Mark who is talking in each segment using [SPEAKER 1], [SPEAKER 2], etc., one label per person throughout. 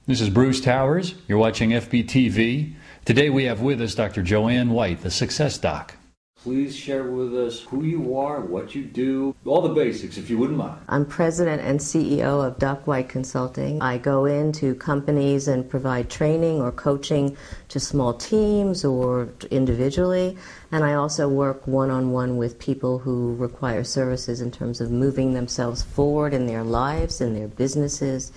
[SPEAKER 1] This is Bruce Towers. You're watching FBTV. Today we have with us Dr. Joanne White, the Success Doc. Please share with us who you are, what you do, all the basics, if you wouldn't mind.
[SPEAKER 2] I'm president and CEO of Doc White Consulting. I go into companies and provide training or coaching to small teams or individually, and I also work one-on-one with people who require services in terms of moving themselves forward in their lives, in their businesses,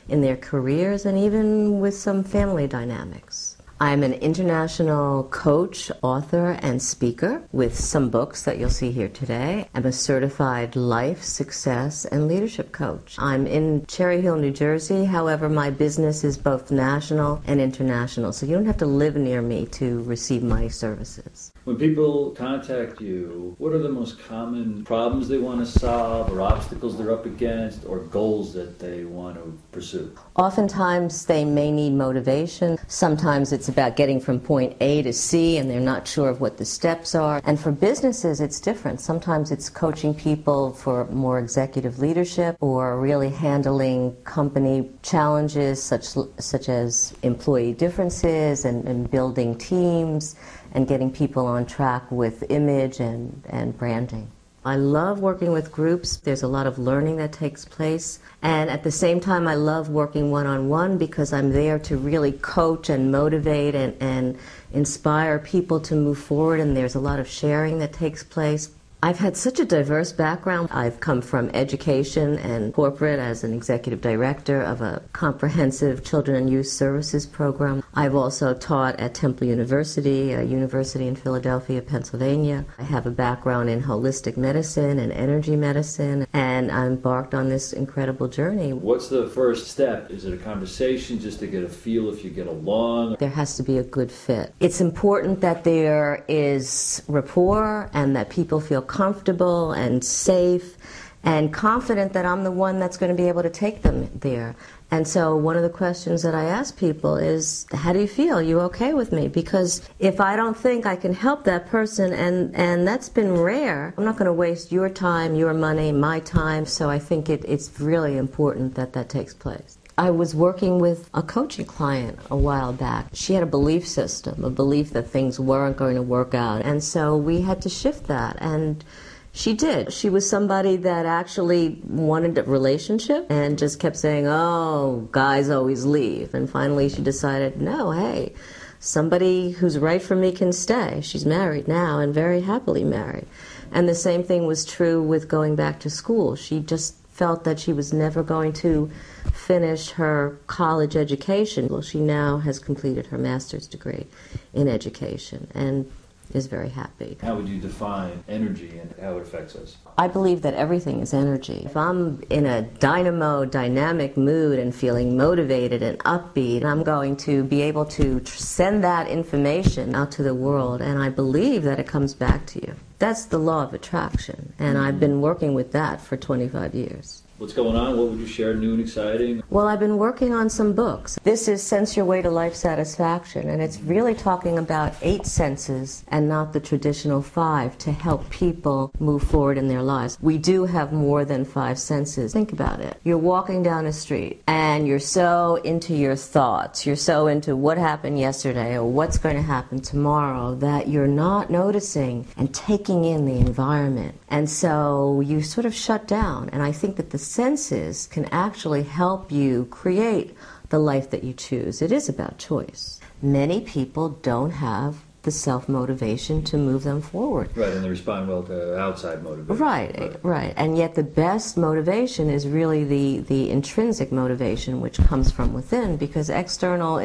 [SPEAKER 2] in their careers, and even with some family dynamics. I'm an international coach, author, and speaker with some books that you'll see here today. I'm a certified life, success, and leadership coach. I'm in Cherry Hill, New Jersey. However, my business is both national and international, so you don't have to live near me to receive my services.
[SPEAKER 1] When people contact you, what are the most common problems they want to solve, or obstacles they're up against, or goals that they want to pursue?
[SPEAKER 2] Oftentimes they may need motivation. Sometimes it's about getting from point A to C and they're not sure of what the steps are. And for businesses it's different. Sometimes it's coaching people for more executive leadership or really handling company challenges such as employee differences and building teams and getting people on track with image and branding. I love working with groups. There's a lot of learning that takes place. And at the same time, I love working one-on-one because I'm there to really coach and motivate and inspire people to move forward, and there's a lot of sharing that takes place. I've had such a diverse background. I've come from education and corporate as an executive director of a comprehensive children and youth services program. I've also taught at Temple University, a university in Philadelphia, Pennsylvania. I have a background in holistic medicine and energy medicine, and I embarked on this incredible journey.
[SPEAKER 1] What's the first step? Is it a conversation just to get a feel if you get along?
[SPEAKER 2] There has to be a good fit. It's important that there is rapport and that people feel comfortable and safe and confident that I'm the one that's going to be able to take them there. And so one of the questions that I ask people is, how do you feel? Are you okay with me? Because if I don't think I can help that person, and that's been rare, I'm not going to waste your time, your money, my time. So I think it's really important that that takes place. I was working with a coaching client a while back. She had a belief system, a belief that things weren't going to work out. And so we had to shift that. And she did. She was somebody that actually wanted a relationship and just kept saying, oh, guys always leave. And finally she decided, no, hey, somebody who's right for me can stay. She's married now and very happily married. And the same thing was true with going back to school. She just felt that she was never going to finish her college education. Well, she now has completed her master's degree in education and is very happy.
[SPEAKER 1] How would you define energy and how it affects us?
[SPEAKER 2] I believe that everything is energy. If I'm in a dynamo, dynamic mood and feeling motivated and upbeat, I'm going to be able to send that information out to the world, and I believe that it comes back to you. That's the law of attraction, and I've been working with that for 25 years.
[SPEAKER 1] What's going on? What would you share new and exciting?
[SPEAKER 2] Well, I've been working on some books. This is Sense Your Way to Life Satisfaction, and it's really talking about 8 senses and not the traditional 5 to help people move forward in their lives. We do have more than 5 senses. Think about it. You're walking down a street and you're so into your thoughts, you're so into what happened yesterday or what's going to happen tomorrow that you're not noticing and taking in the environment. And so you sort of shut down, and I think that the senses can actually help you create the life that you choose. It is about choice. Many people don't have the self-motivation to move them forward.
[SPEAKER 1] Right, and they respond well to outside motivation.
[SPEAKER 2] Right. And yet the best motivation is really the intrinsic motivation, which comes from within, because external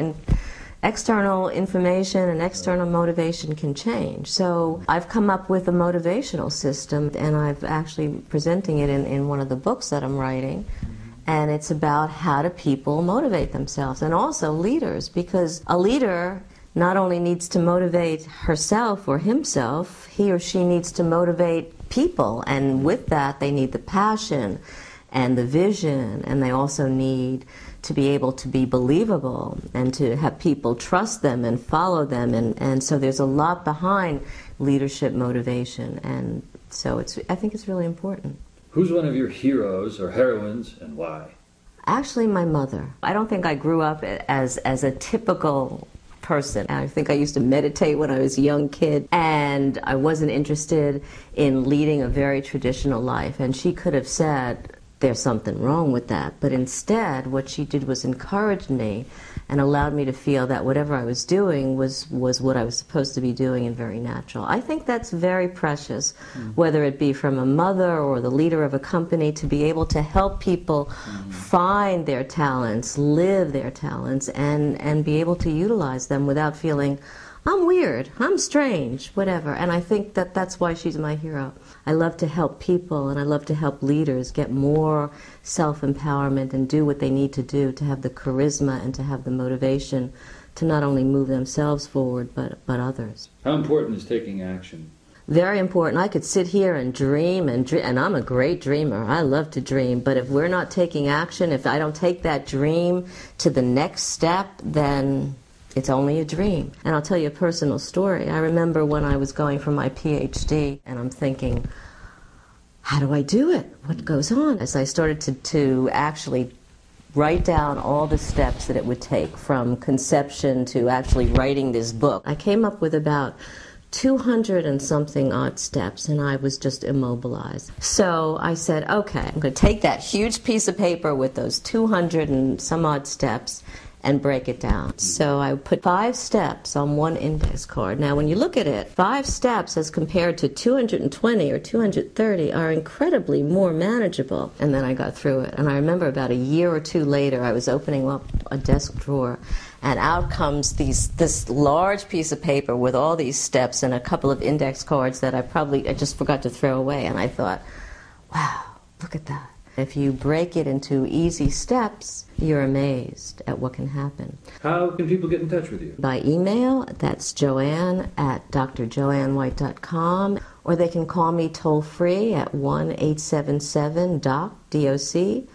[SPEAKER 2] information and external motivation can change. So I've come up with a motivational system, and I've actually presenting it in one of the books that I'm writing. And it's about how do people motivate themselves, and also leaders, because a leader not only needs to motivate herself or himself, he or she needs to motivate people, and with that they need the passion and the vision, and they also need to be able to be believable and to have people trust them and follow them, and so there's a lot behind leadership motivation, and so I think it's really important.
[SPEAKER 1] Who's one of your heroes or heroines, and why?
[SPEAKER 2] Actually, my mother. I don't think I grew up as a typical person. I think I used to meditate when I was a young kid, and I wasn't interested in leading a very traditional life. And she could have said, there's something wrong with that. But instead, what she did was encourage me and allowed me to feel that whatever I was doing was what I was supposed to be doing and very natural. I think that's very precious, whether it be from a mother or the leader of a company, to be able to help people find their talents, live their talents, and be able to utilize them without feeling, I'm weird, I'm strange, whatever. And I think that that's why she's my hero. I love to help people, and I love to help leaders get more self-empowerment and do what they need to do to have the charisma and to have the motivation to not only move themselves forward, but others.
[SPEAKER 1] How important is taking action?
[SPEAKER 2] Very important. I could sit here and dream, and I'm a great dreamer. I love to dream. But if we're not taking action, if I don't take that dream to the next step, then it's only a dream. And I'll tell you a personal story. I remember when I was going for my PhD, and I'm thinking, how do I do it? What goes on? As I started to actually write down all the steps that it would take from conception to actually writing this book, I came up with about 200 and something odd steps, and I was just immobilized. So I said, okay, I'm going to take that huge piece of paper with those 200 and some odd steps and break it down. So I put 5 steps on one index card. Now when you look at it, 5 steps as compared to 220 or 230 are incredibly more manageable. And then I got through it. And I remember about a year or two later, I was opening up a desk drawer, and out comes this large piece of paper with all these steps and a couple of index cards that I just forgot to throw away. And I thought, wow, look at that. If you break it into easy steps, you're amazed at what can happen.
[SPEAKER 1] How can people get in touch with you?
[SPEAKER 2] By email, that's Joanne at drjoannewhite.com, or they can call me toll-free at 1-877-DOC, D-O-C,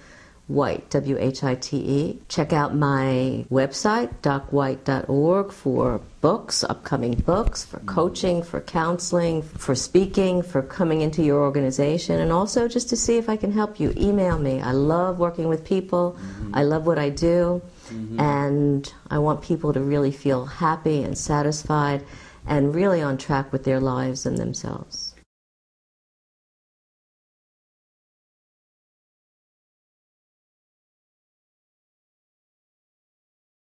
[SPEAKER 2] White, W-H-I-T-E. Check out my website, docwhite.org, for books, upcoming books, for coaching, for counseling, for speaking, for coming into your organization, and also just to see if I can help you. Email me. I love working with people. I love what I do, and I want people to really feel happy and satisfied and really on track with their lives and themselves.